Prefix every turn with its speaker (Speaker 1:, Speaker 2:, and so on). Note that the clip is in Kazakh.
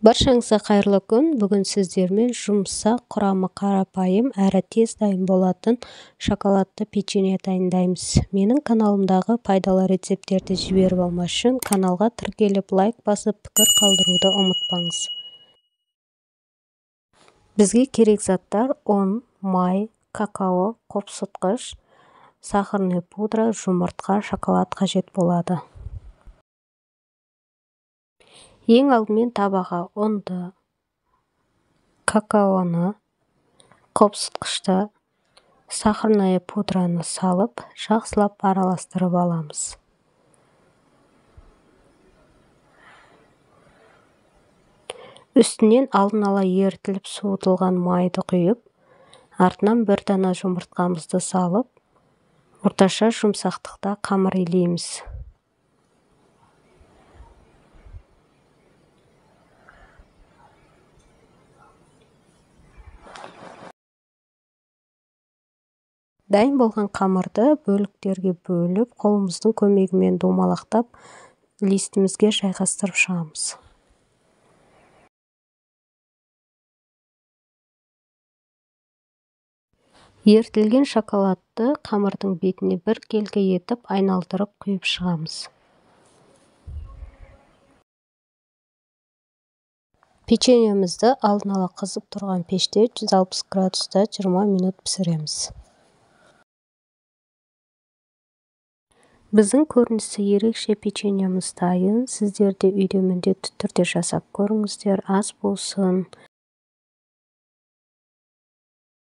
Speaker 1: Баршаңызға қайырлы күн. Бүгін сіздермен жұмсақ, құрамы қарапайым әрі тез дайын болатын шоколадты печенье дайындаймыз. Менің каналымдағы пайдалы рецепттерді жіберіп алмас үшін каналға тіркеліп лайк басып пікір қалдыруды ұмытпаңыз. Бізге керек заттар: ұн, май, какао, қопсытқыш, сахарный пудра, жұмыртқа, шоколад қажет болады. Ең алдымен табаға ұнды, какаоны, қопсытқышты, сахарный пудраны салып, жақсылап араластырып аламыз. Үстінен алдын ала ерітіліп суытылған майды құйып, артынан бір дана жұмыртқамызды салып, орташа жұмсақтықта қамыр илейміз. Дайын болған қамырды бөліктерге бөліп, қолымыздың көмегімен домалақтап, листімізге жайғастырып шығамыз. Ерітілген шоколадты қамырдың бетіне бір келгі етіп, айналдырып құйып шығамыз. Печеньемізді алдын ала қызып тұрған пеште 160 градуста 20 минут пісіреміз. Біздің көрінісі ерекше печеньеміз дайын. Сіздер де үйде міндетті түрде жасап көріңіздер. Ас болсын,